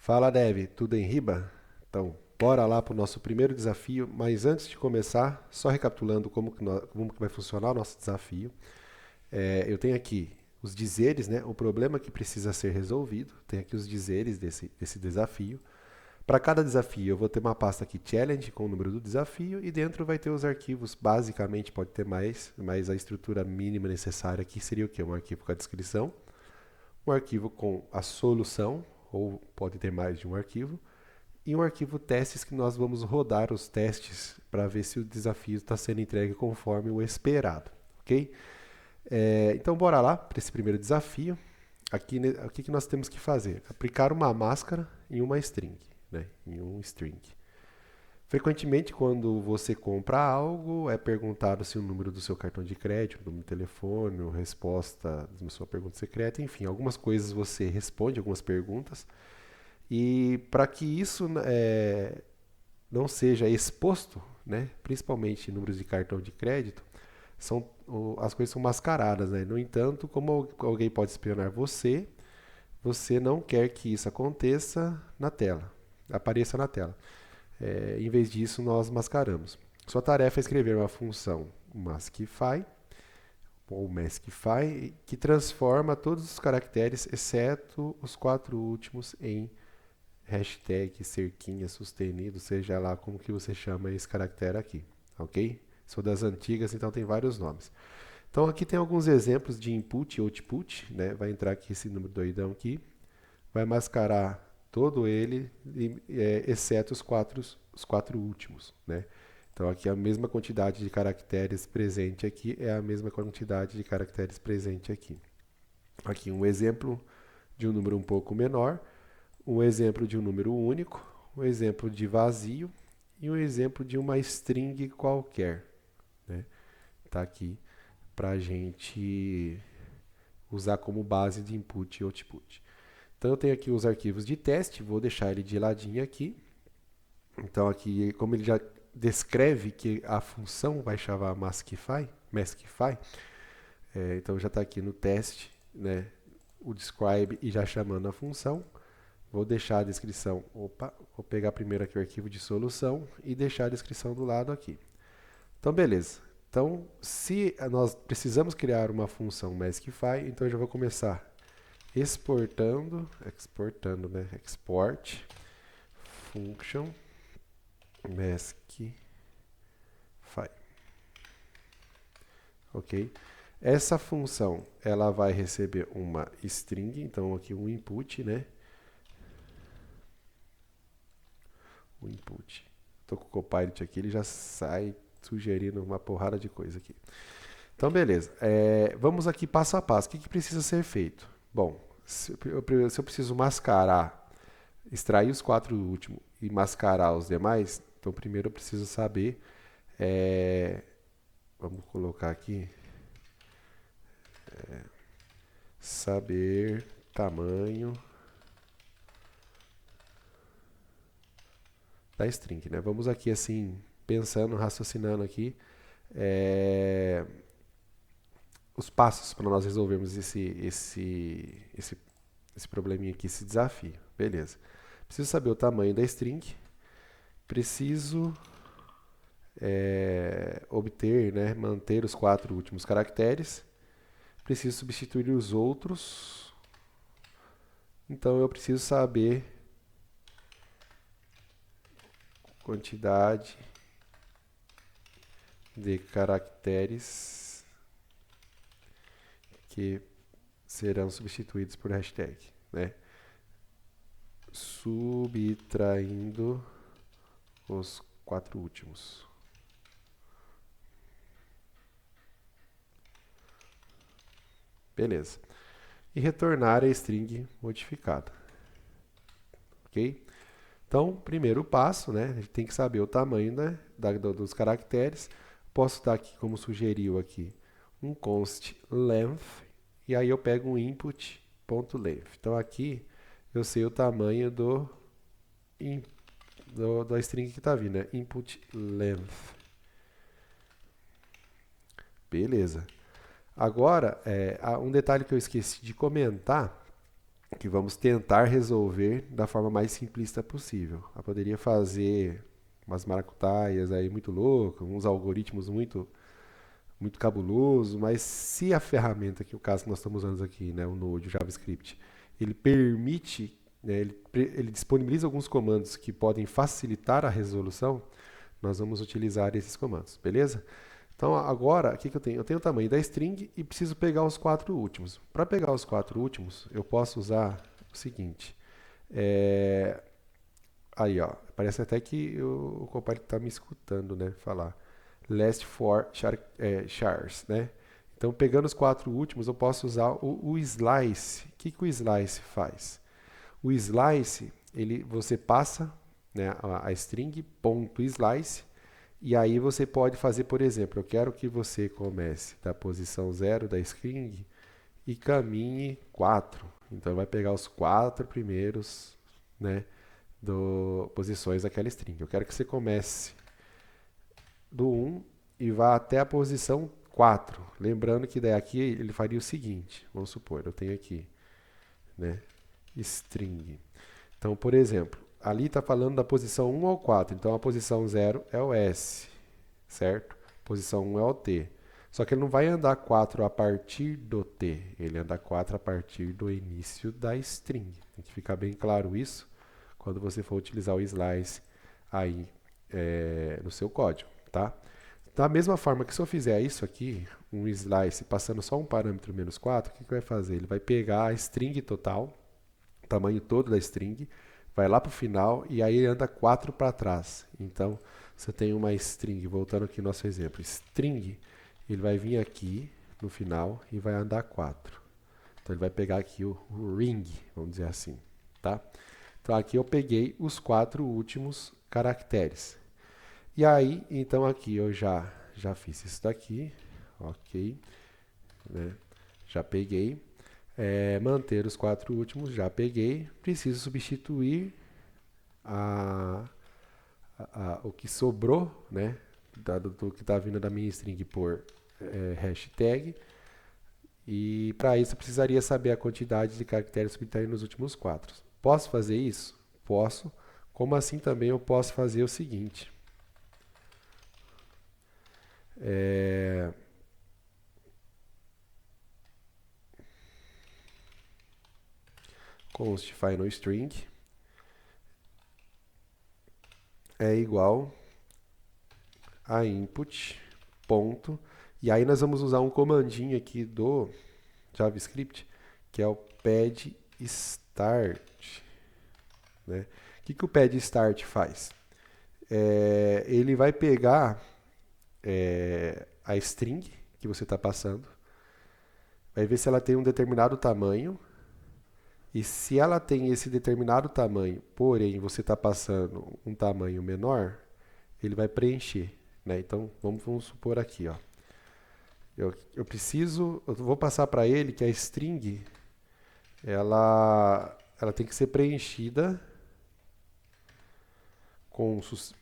Fala, Dev, tudo em riba? Então, bora lá para o nosso primeiro desafio, mas antes de começar, só recapitulando como que vai funcionar o nosso desafio. Eu tenho aqui os dizeres, né? O problema que precisa ser resolvido. Tem aqui os dizeres desse desafio. Para cada desafio, eu vou ter uma pasta aqui, challenge, com o número do desafio, e dentro vai ter os arquivos, basicamente pode ter mais, mas a estrutura mínima necessária aqui seria o quê? Um arquivo com a descrição, um arquivo com a solução, ou pode ter mais de um arquivo, e um arquivo testes que nós vamos rodar os testes para ver se o desafio está sendo entregue conforme o esperado, ok? Então bora lá para esse primeiro desafio. Aqui, o que nós temos que fazer? Aplicar uma máscara em uma string, né? Em um string. Frequentemente, quando você compra algo, é perguntado se o número do seu cartão de crédito, o número de telefone, a resposta da sua pergunta secreta, enfim, algumas coisas você responde, algumas perguntas. E para que isso não seja exposto, né, principalmente números de cartão de crédito, as coisas são mascaradas. Né? No entanto, como alguém pode espionar você, você não quer que isso aconteça na tela, apareça na tela. Em vez disso, nós mascaramos. Sua tarefa é escrever uma função maskify, ou maskify, que transforma todos os caracteres, exceto os 4 últimos, em hashtag, cerquinha, sustenido, seja lá como que você chama esse caractere aqui, ok? Sou das antigas, então tem vários nomes. Então aqui tem alguns exemplos de input e output, né? Vai entrar aqui esse número doidão aqui, vai mascarar todo ele, exceto os quatro últimos, né? Então aqui a mesma quantidade de caracteres presente aqui é a mesma quantidade de caracteres presente aqui. Aqui um exemplo de um número um pouco menor, um exemplo de um número único, um exemplo de vazio e um exemplo de uma string qualquer. Né? Tá aqui para a gente usar como base de input e output. Então eu tenho aqui os arquivos de teste, vou deixar ele de ladinho aqui. Então aqui, como ele já descreve que a função vai chamar maskify, então já está aqui no teste, né, o describe e já chamando a função. Vou deixar a descrição, vou pegar primeiro aqui o arquivo de solução e deixar a descrição do lado aqui. Então, beleza. Então, se nós precisamos criar uma função maskify, então eu já vou começar exportando, né? Export function maskify. Ok? Essa função, ela vai receber uma string, então aqui um input, né? O input. Estou com o Copilot aqui, ele já sai sugerindo uma porrada de coisa aqui. Então, beleza. Vamos aqui passo a passo. O que precisa ser feito? Bom, se eu preciso mascarar, extrair os 4 últimos e mascarar os demais, então primeiro eu preciso saber, vamos colocar aqui, saber tamanho da string, né? Vamos aqui assim, pensando, raciocinando aqui, os passos para nós resolvermos esse probleminha aqui, esse desafio. Beleza. Preciso saber o tamanho da string. Preciso obter, né, manter os 4 últimos caracteres. Preciso substituir os outros. Então eu preciso saber quantidade de caracteres que serão substituídos por hashtag, né? Subtraindo os 4 últimos. Beleza. E retornar a string modificada. Ok? Então, primeiro passo, né? A gente tem que saber o tamanho, né, dos caracteres. Posso dar aqui, como sugeriu aqui, um const length. E aí eu pego um input.length. Então aqui eu sei o tamanho da string que está vindo, né? Input length. Beleza. Agora, um detalhe que eu esqueci de comentar que vamos tentar resolver da forma mais simplista possível. Eu poderia fazer umas maracutaias aí muito loucas, uns algoritmos muito cabulosos, mas se a ferramenta, que é o caso que nós estamos usando aqui, né, o Node, o JavaScript, ele permite, né, ele disponibiliza alguns comandos que podem facilitar a resolução, nós vamos utilizar esses comandos, beleza? Então agora, o que eu tenho? Eu tenho o tamanho da string e preciso pegar os 4 últimos. Para pegar os 4 últimos, eu posso usar o seguinte. Aí, ó, parece até que o compiler está me escutando, né, falar. Last four chars, né? Então, pegando os 4 últimos, eu posso usar o slice. O que o slice faz? O slice, você passa, né, a string ponto .slice, e aí você pode fazer, por exemplo, eu quero que você comece da posição 0 da string e caminhe 4. Então, vai pegar os 4 primeiros, né, posições daquela string. Eu quero que você comece do 1 e vá até a posição 4. Lembrando que daí aqui ele faria o seguinte, vamos supor, eu tenho aqui, né, string. Então, por exemplo, ali está falando da posição 1 ao 4, então a posição 0 é o S, certo? Posição 1 é o T. Só que ele não vai andar 4 a partir do T, ele anda 4 a partir do início da string. Tem que ficar bem claro isso quando você for utilizar o slice aí no seu código, tá? Da mesma forma que se eu fizer isso aqui, um slice passando só um parâmetro menos 4, o que vai fazer? Ele vai pegar a string total, o tamanho todo da string, vai lá para o final e aí ele anda 4 para trás. Então, você tem uma string, voltando aqui no nosso exemplo, string, ele vai vir aqui no final e vai andar 4. Então, ele vai pegar aqui o ring, vamos dizer assim, tá? Então, aqui eu peguei os 4 últimos caracteres. E aí, então aqui eu já fiz isso daqui, ok, né? Já peguei, manter os 4 últimos, já peguei, preciso substituir o que sobrou, né, do que está vindo da minha string por hashtag, e para isso eu precisaria saber a quantidade de caracteres subtraídos nos últimos 4. Posso fazer isso? Posso. Como assim também eu posso fazer o seguinte. Const final string é igual a input ponto, e aí nós vamos usar um comandinho aqui do JavaScript que é o pad start, né? O que o pad start faz? Ele vai pegar a string que você está passando, vai ver se ela tem um determinado tamanho, e se ela tem esse determinado tamanho, porém você está passando um tamanho menor, ele vai preencher, né? Então vamos supor aqui, ó. Eu vou passar para ele que a string ela tem que ser preenchida com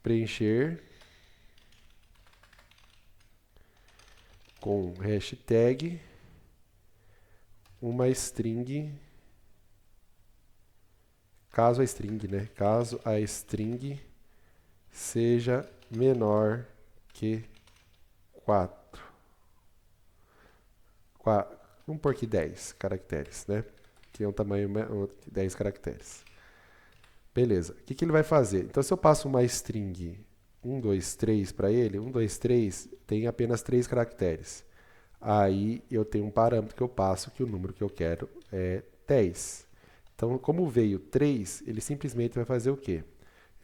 preencher com hashtag uma string, caso a string seja menor que 4. Vamos pôr aqui 10 caracteres, né? Que é um tamanho de 10 caracteres. Beleza. O que ele vai fazer? Então, se eu passo uma string 1, 2, 3 para ele, 1, 2, 3 tem apenas 3 caracteres. Aí eu tenho um parâmetro que eu passo que o número que eu quero é 10. Então, como veio 3, ele simplesmente vai fazer o quê?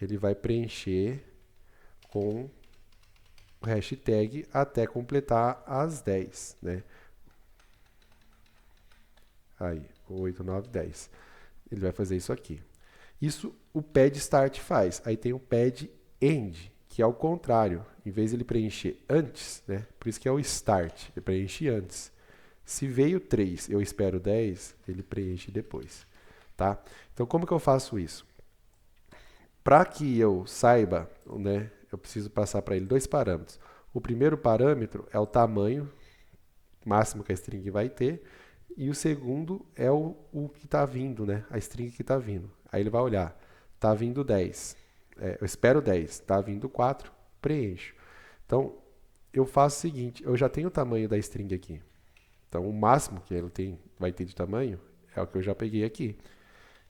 Ele vai preencher com o hashtag até completar as 10, né? Aí, 8, 9, 10. Ele vai fazer isso aqui. Isso o pad start faz. Aí tem o pad end, que é o contrário. Em vez de ele preencher antes, né? Por isso que é o start, ele preenche antes. Se veio 3, eu espero 10, ele preenche depois, tá? Então, como que eu faço isso? Para que eu saiba, né, eu preciso passar para ele 2 parâmetros. O primeiro parâmetro é o tamanho máximo que a string vai ter, e o segundo é o que está vindo, né? A string que está vindo. Aí ele vai olhar, está vindo 10. Eu espero 10, está vindo 4, preencho. Então, eu faço o seguinte, eu já tenho o tamanho da string aqui. Então, o máximo que ele vai ter de tamanho é o que eu já peguei aqui.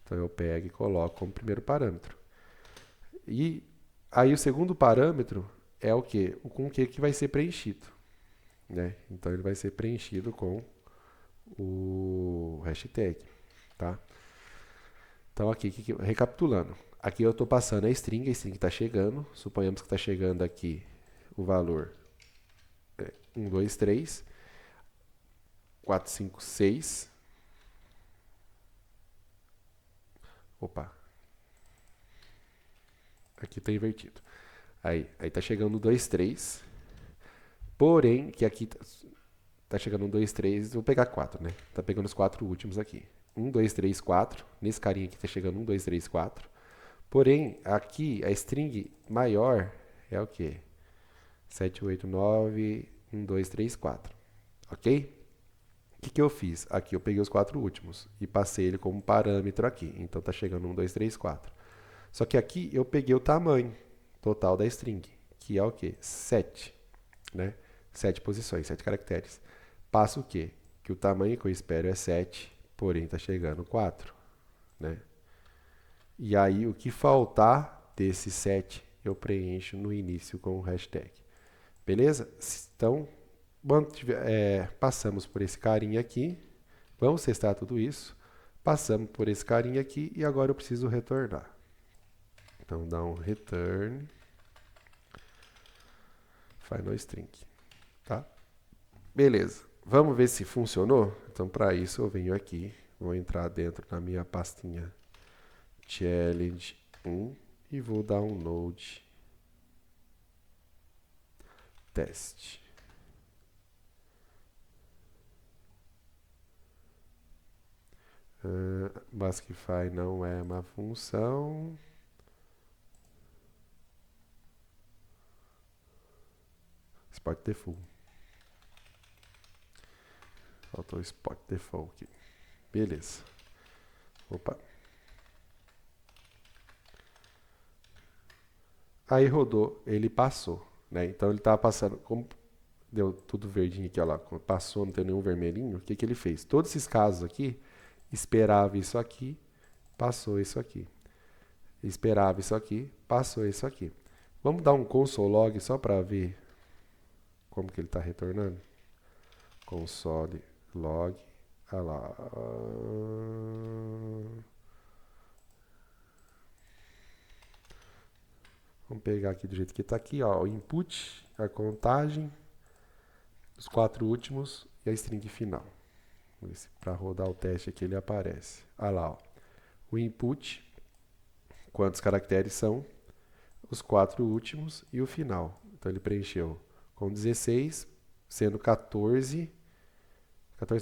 Então, eu pego e coloco como primeiro parâmetro. E aí, o segundo parâmetro é o quê? Com o que vai ser preenchido. Né? Então, ele vai ser preenchido com o hashtag. Tá? Então, aqui, recapitulando. Aqui eu estou passando a string está chegando. Suponhamos que está chegando aqui o valor 1, 2, 3, 4, 5, 6. Opa, aqui está invertido. Aí está chegando o 2, 3. Porém, que aqui está chegando um 2, 3. Vou pegar 4, né? Está pegando os 4 últimos aqui. 1, 2, 3, 4. Nesse carinha aqui está chegando 1, 2, 3, 4. Porém, aqui a string maior é o quê? 7, 8, 9, 1, 2, 3, 4. Ok? O que eu fiz? Aqui eu peguei os 4 últimos e passei ele como parâmetro aqui. Então está chegando 1, 2, 3, 4. Só que aqui eu peguei o tamanho total da string, que é o quê? 7. Né? 7 posições, 7 caracteres. Passo o quê? Que o tamanho que eu espero é 7, porém está chegando 4. Né? E aí o que faltar desse 7 eu preencho no início com o hashtag. Beleza? Então, passamos por esse carinha aqui. Vamos testar tudo isso. Passamos por esse carinha aqui e agora eu preciso retornar. Então, dá um return final string. Tá? Beleza. Vamos ver se funcionou? Então, para isso, eu venho aqui. Vou entrar dentro da minha pastinha challenge 1 e vou dar um node teste. Basquify não é uma função. Spot default. Faltou o spot default aqui. Beleza. Opa. Aí rodou, ele passou. Né? Então ele estava passando, como deu tudo verdinho aqui, ó lá, passou, não tem nenhum vermelhinho, o que, que ele fez? Todos esses casos aqui, esperava isso aqui, passou isso aqui. Esperava isso aqui, passou isso aqui. Vamos dar um console log só para ver como que ele está retornando? Console log, olha lá. Vamos pegar aqui do jeito que está aqui, ó, o input, a contagem, os 4 últimos e a string final. Para rodar o teste aqui ele aparece. Olha lá, ó. O input, quantos caracteres são, os 4 últimos e o final. Então ele preencheu com 16, sendo 14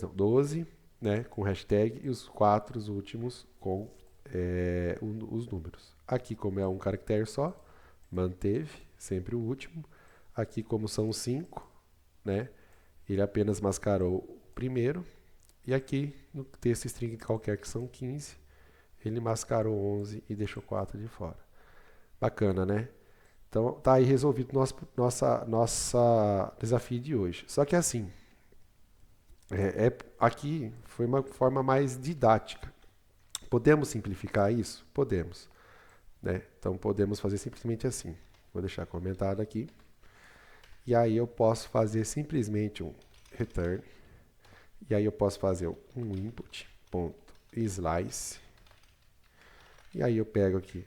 não, 12, né, com hashtag e os 4 últimos com os números. Aqui, como é um caractere só, manteve sempre o último. Aqui, como são 5, né, ele apenas mascarou o primeiro. E aqui, no texto string qualquer que são 15, ele mascarou 11 e deixou 4 de fora. Bacana, né? Então, tá aí resolvido nossa desafio de hoje. Só que assim, aqui foi uma forma mais didática. Podemos simplificar isso? Podemos. Né? Então, podemos fazer simplesmente assim. Vou deixar comentado aqui. E aí eu posso fazer simplesmente um return. E aí eu posso fazer um input.slice. E aí eu pego aqui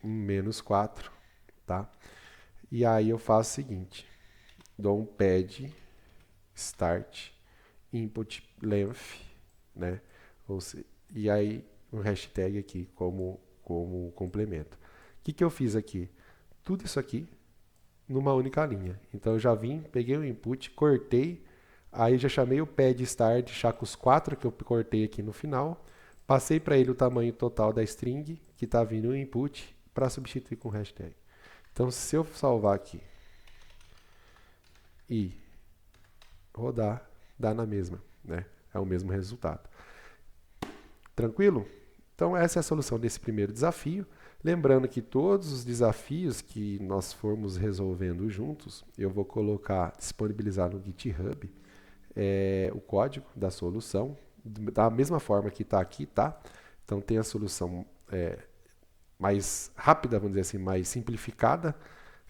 um -4, tá? E aí eu faço o seguinte. Dou um pad start input length, né? E aí um hashtag aqui como complemento. O que eu fiz aqui? Tudo isso aqui numa única linha. Então eu já vim, peguei o input, cortei, aí já chamei o pad start já com os 4 que eu cortei aqui no final, passei para ele o tamanho total da string que está vindo no input para substituir com hashtag. Então se eu salvar aqui e rodar, dá na mesma, né? é o mesmo resultado. Tranquilo? Então essa é a solução desse primeiro desafio. Lembrando que todos os desafios que nós formos resolvendo juntos, eu vou disponibilizar no GitHub o código da solução, da mesma forma que está aqui, tá? Então tem a solução mais rápida, vamos dizer assim, mais simplificada,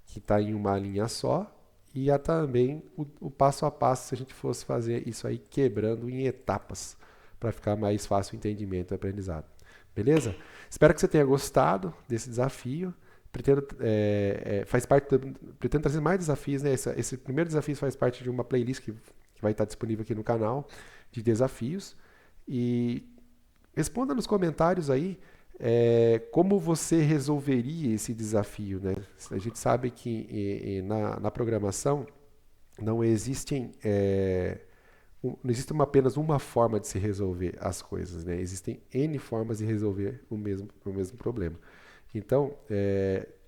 que está em uma linha só, e há também o passo a passo, se a gente fosse fazer isso aí quebrando em etapas, para ficar mais fácil o entendimento e aprendizado. Beleza? Espero que você tenha gostado desse desafio. Pretendo trazer mais desafios, né? Esse primeiro desafio faz parte de uma playlist que vai estar disponível aqui no canal de desafios. E responda nos comentários aí como você resolveria esse desafio, né? A gente sabe que na programação não existem não existe apenas uma forma de se resolver as coisas, né? Existem N formas de resolver o mesmo problema. Então,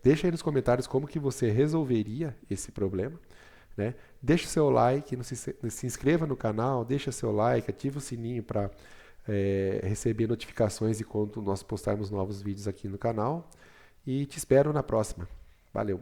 deixa aí nos comentários como que você resolveria esse problema, né? Deixa o seu like, se inscreva no canal, deixa seu like, ativa o sininho para receber notificações de quando nós postarmos novos vídeos aqui no canal. E te espero na próxima. Valeu!